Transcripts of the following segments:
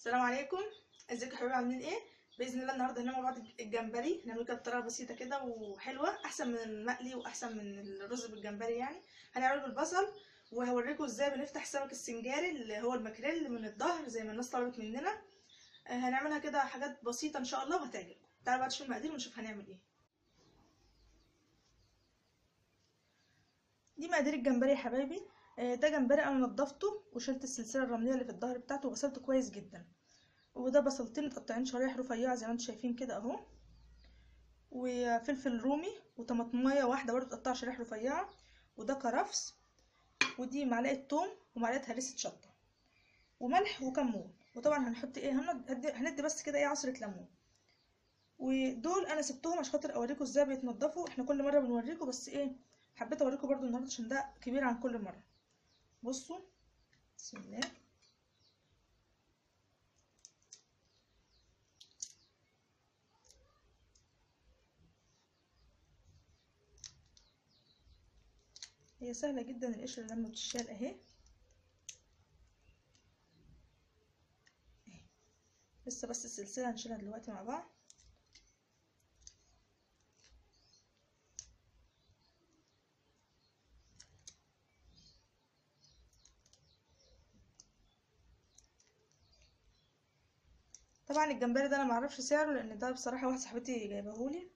السلام عليكم. ازيكم يا حبايبي، عاملين ايه؟ باذن الله النهارده هنعمل مع بعض الجمبري. هنعمله كده بطريقه بسيطه كده وحلوه، احسن من المقلي واحسن من الرز بالجمبري يعني. هنعمله بالبصل، وهوريكم ازاي بنفتح سمك السنجاري اللي هو الماكريل من الظهر زي ما الناس طلبت مننا. هنعملها كده حاجات بسيطه ان شاء الله وهتعجبكم. تعالوا بقى نشوف المقادير ونشوف هنعمل ايه. دي مقادير الجمبري يا حبايبي. ده جمبري انا نضفته وشلت السلسله الرمليه اللي في الظهر بتاعته وغسلته كويس جدا. وده بصلتين متقطعين شرايح رفيعه زي ما انتم شايفين كده اهو، وفلفل رومي وطماطمايه واحده برضه متقطعه شرايح رفيعه، وده كرفس، ودي معلقه توم ومعلقه هريسه شطه وملح وكمون. وطبعا هنحط ايه، هندي بس كده ايه عصره ليمون. ودول انا سبتهم عشان خاطر اوريكم ازاي بيتنضفوا. احنا كل مره بنوريكم، بس ايه حبيت اوريكم برضو النهارده عشان ده كبير عن كل مره. بصوا، بسم الله. هي سهله جدا القشره لما بتشال اهي. لسه بس السلسله هنشيلها دلوقتي مع بعض. طبعا الجمبري ده انا معرفش سعره، لان ده بصراحه واحده صاحبتي جايبهولي.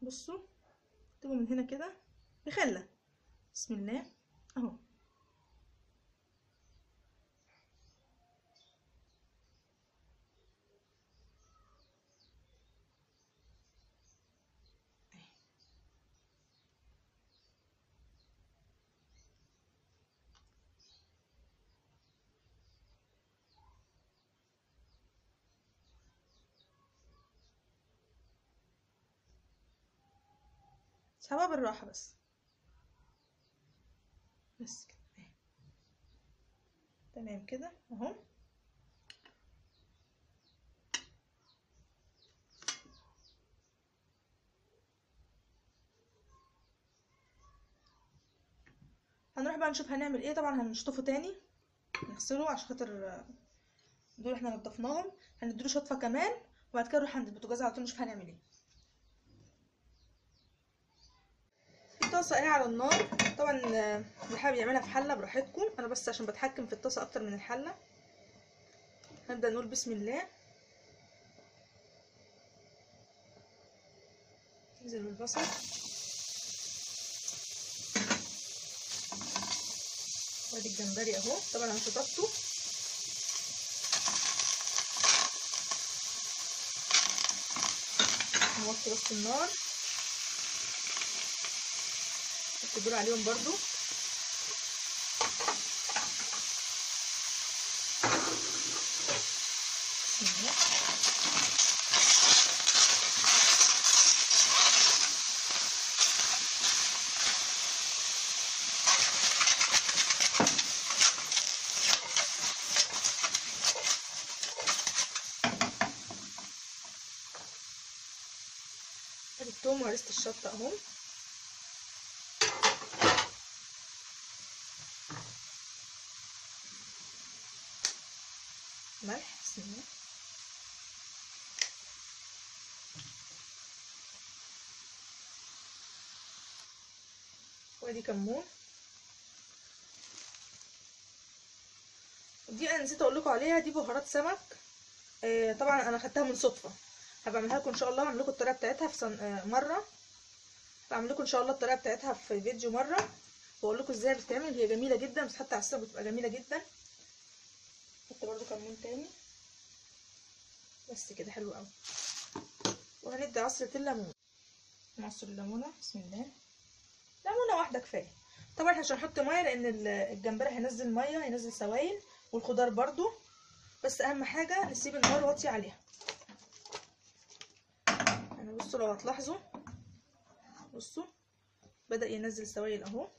بصوا، تجوا من هنا كده بخله. بسم الله اهو. اسحبها بالراحه بس كده اهي. تمام كده اهو. هنروح بقى نشوف هنعمل ايه. طبعا هنشطفه تاني، نغسله عشان خاطر دول احنا نضفناهم. هنديله شطفه كمان، وبعد كده نروح عند البوتاجاز على طول نشوف هنعمل ايه. في طاسه اهي على النار. طبعا اللي حابب يعملها في حله براحتكم، انا بس عشان بتحكم في الطاسه اكتر من الحله. هنبدا نقول بسم الله. ننزل بالبصل، وادي الجمبري اهو. طبعا انا شطفته. نوطي بس النار، الدور عليهم برضو. بسم الله. ادي التوم وهرسة الشطه اهو. ملح، بسم الله. وادي كمون. دي انا نسيت اقول لكم عليها، دي بهارات سمك. طبعا انا خدتها من صدفه. هبقى اعملها لكم ان شاء الله، هعمل لكم الطريقه بتاعتها في مره. بعمل لكم ان شاء الله الطريقه بتاعتها في فيديو مره، واقول لكم ازاي بتتعمل. هي جميله جدا، بس حتى على السمك بتبقى جميله جدا. حط برده كمون تاني. بس كده حلو قوي. وهندي عصره الليمون. نعصر الليمونه، بسم الله. ليمونه واحده كفايه. طبعا احنا مش هنحط ميه، لان الجمبري هينزل ميه، هينزل سوائل، والخضار برده. بس اهم حاجه نسيب النار واطيه عليها. يعني بصوا، لو هتلاحظوا، بصوا بدأ ينزل سوائل اهو.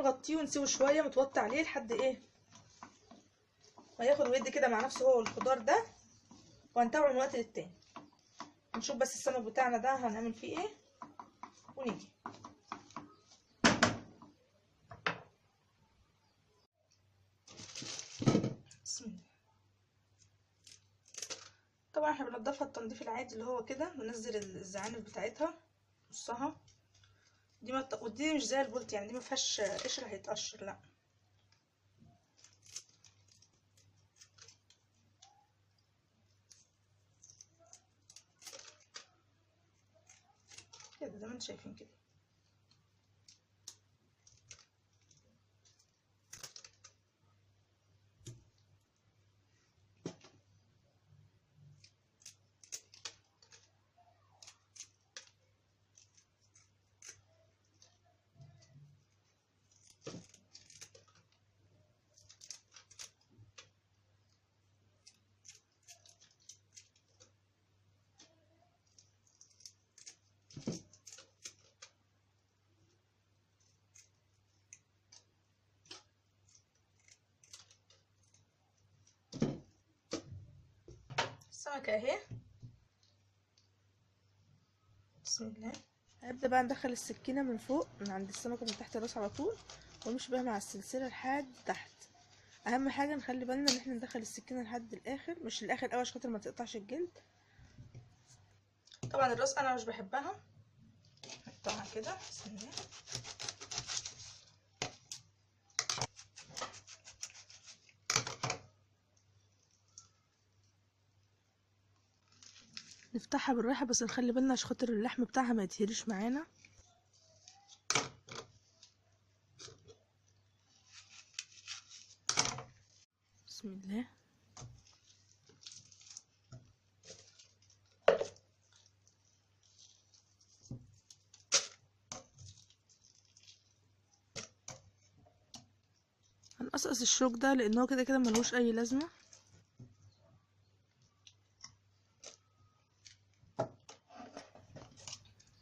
وهنغطيه ونسيبه شويه متوطي عليه لحد ايه ما ياخد ويدي كده مع نفسه هو والخضار ده، وهنتابعه من وقت للتاني. نشوف بس السمك بتاعنا ده هنعمل فيه ايه ونيجي. بسم الله. طبعا احنا بنضفها التنظيف العادي اللي هو كده، وننزل الزعانف بتاعتها نصها. ودي مش زي البولت يعني، دي مفيهاش قشر هيتقشر، لا. كده زي ما انتم شايفين كده. السمكة اهي. بسم الله. هنبدأ بقى ندخل السكينة من فوق من عند السمكة من تحت الراس على طول، ونمشي بقى مع السلسلة لحد تحت. اهم حاجة نخلي بالنا ان احنا ندخل السكينة لحد الاخر، مش الاخر قوي عشان خاطر ما تقطعش الجلد. طبعا الراس انا مش بحبها، نقطعها كده. بسم الله. نفتحها بالراحة بس نخلي بالنا عشان خاطر اللحم بتاعها ما يتهريش معانا. بسم الله. هنقصقص الشوك ده لان هو كده كده ملوش اي لازمة.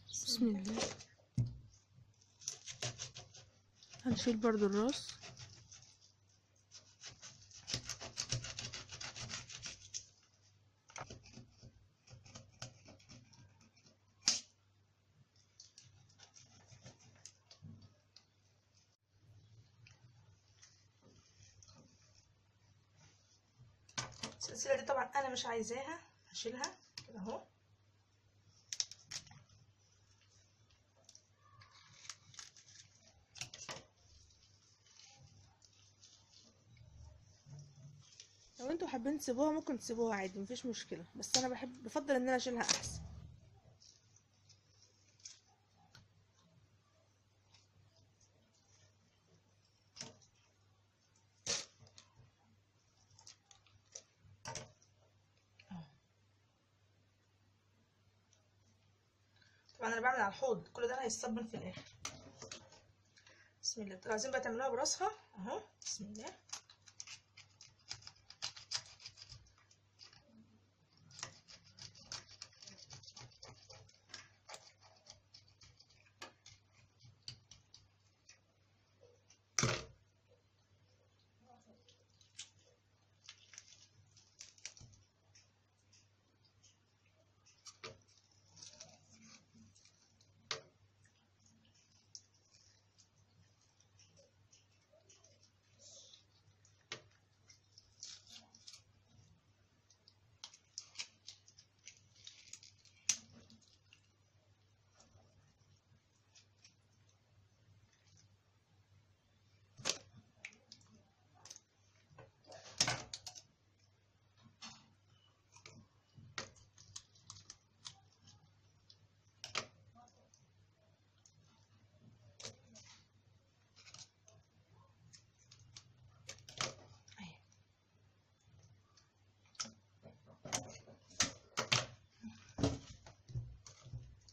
بسم الله. هنشيل برضو الراس. السلسلة دي طبعا انا مش عايزاها، هشيلها كده اهو. لو انتوا حابين تسيبوها ممكن تسيبوها عادي مفيش مشكلة، بس انا بفضل ان انا اشيلها احسن. طبعا انا بعمل على الحوض، كل ده هيتصبن في الاخر. بسم الله. عايزين بقى تعملوها براسها اهو. بسم الله.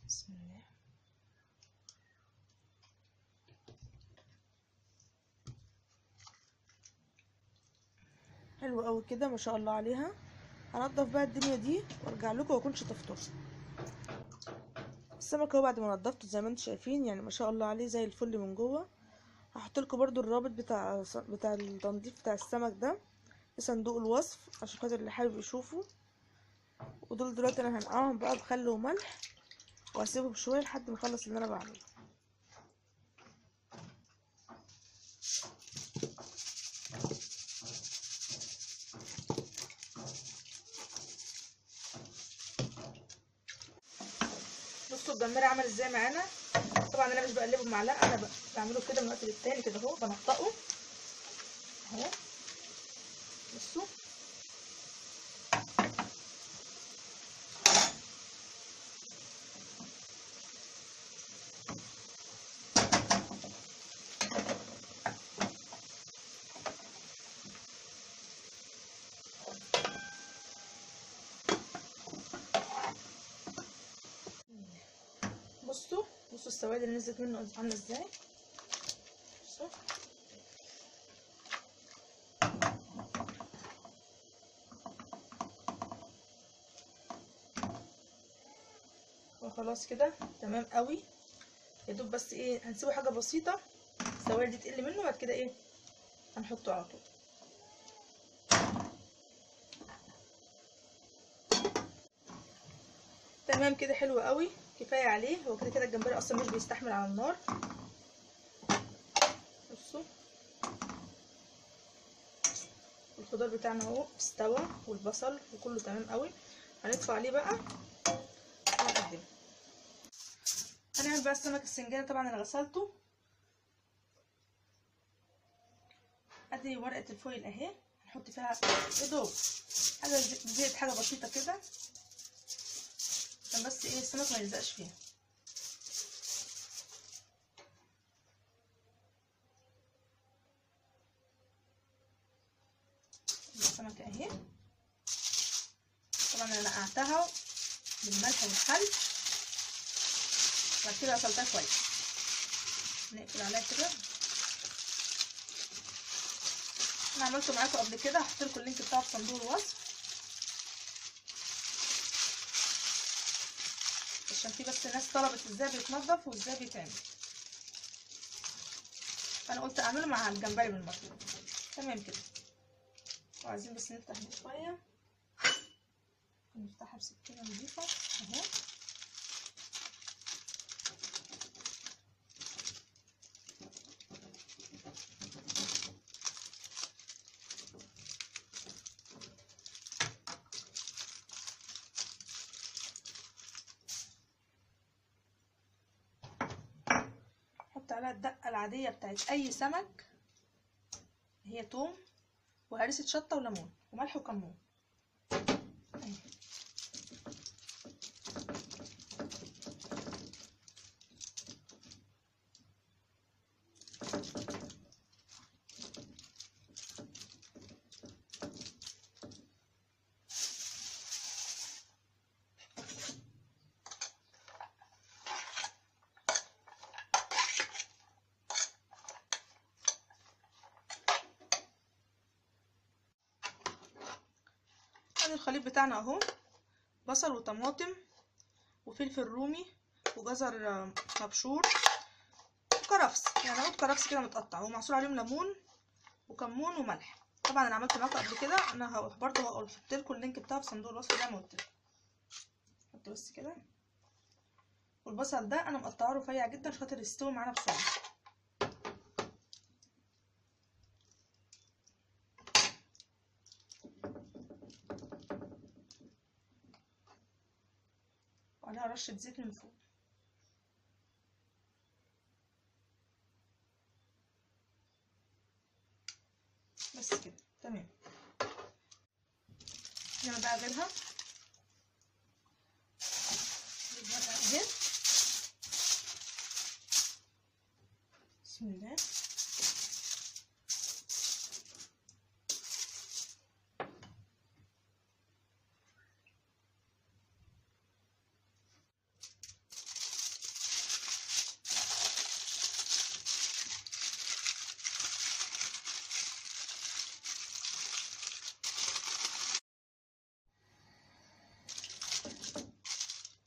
بسم الله. حلو قوي كده ما شاء الله عليها. هنضف بقى الدنيا دي وارجع لكم واكون شطفتها. السمك اهو بعد ما نضفته زي ما انتم شايفين يعني ما شاء الله عليه زي الفل من جوه. هحط لكم برضو الرابط بتاع التنظيف بتاع السمك ده في صندوق الوصف عشان خاطر اللي حابب يشوفه. ودول دلوقتي انا هنقعهم بقى بخل وملح واسيبهم شويه لحد ما اخلص اللي انا بعمله. بصوا الجمبري عمل ازاي معانا. طبعا انا مش بقلبه بمعلقه، انا بعمله كده من وقت للتاني كده اهو، بنطقه اهو. بصوا بصوا بصوا السواد اللي نزلت منه عامله ازاي. بصوا وخلاص كده تمام قوي. يا دوب بس ايه هنسيبه حاجه بسيطه السواد دي تقل منه، بعد كده ايه هنحطه على طول. تمام كده حلو قوي، كفايه عليه. هو كده كده الجمبري اصلا مش بيستحمل على النار. بصوا الخضار بتاعنا اهو استوى والبصل وكله تمام قوي. هنطفي عليه بقى ونقدمه. هنعمل بقى السمك السنجاري. طبعا انا غسلته. ادي ورقه الفويل اهي، هنحط فيها يا دوب حاجه زيت، حاجه بسيطه كده عشان بس ايه السمك ما يلزقش فيها. السمكه اهي طبعا انا نقعتها بالملح والخل، بعد كده غسلتها كويس. نقفل عليها كده. انا عملته معاكم قبل كده، هحط لكم اللينك بتاعه في صندوق الوصف عشان في بس ناس طلبت ازاي بيتنضف وازاي بيتعمل، فانا قلت اعمله مع الجمبري بالمره. تمام كده. وعايزين بس نفتح دي شويه، نفتحها بسكينه نضيفه اهو. نحط عليها الدقه العاديه بتاعت اي سمك، هي توم وهريسه شطه وليمون وملح وكمون. ادي الخليط بتاعنا اهو، بصل وطماطم وفلفل رومي وجزر مبشور وكرفس، يعني عود كرفس كده متقطع ومعصور عليهم ليمون وكمون وملح. طبعا انا عملت معاكم قبل كده، انا برضه هحط لكم اللينك بتاعه في صندوق الوصف زي ما قلت لكم. حط بس كده. والبصل ده انا مقطعه رفيع جدا عشان خاطر يستوي معانا بسرعه. وعليها رشه زيت من فوق. بس كده تمام. انا بقى اغلها اهي. بسم الله.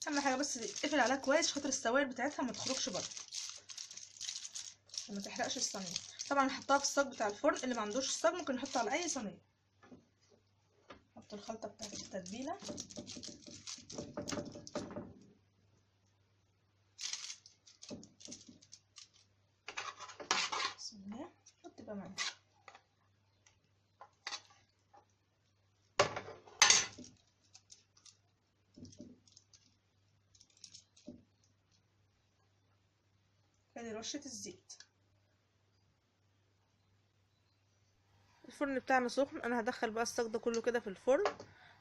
اهم حاجه بس تقفل عليها كويس خاطر السوائل بتاعتها ما تخرجش بره. عشان ما تحرقش الصينيه. طبعا نحطها في الصاج بتاع الفرن، اللي ما عندوش الصاج ممكن يحطه على اي صينيه. نحط الخلطه بتاعت التتبيله. بسم الله. نحط بقى ملح. ادي رشه الزيت. الفرن بتاعنا سخن، انا هدخل بقى الصاج ده كله كده في الفرن،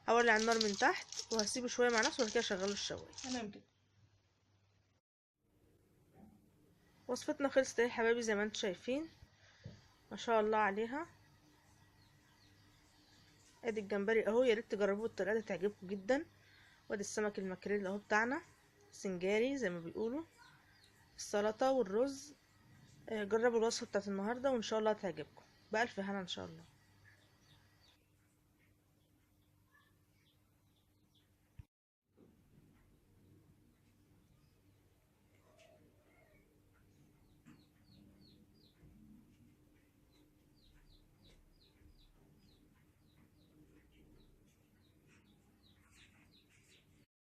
هولع النار من تحت وهسيبه شويه مع نفسه وبعد كده اشغله الشوايه. تمام كده. وصفتنا خلصت اهي يا حبايبي زي ما انتم شايفين، ما شاء الله عليها. ادي الجمبري اهو، يا ريت تجربوه الطريقه دي تعجبكم جدا. وادي السمك الماكريل اهو بتاعنا سنجاري زي ما بيقولوا، السلطه والرز. جربوا الوصفه بتاعت النهارده وان شاء الله هتعجبكم. بألف هنا ان شاء الله.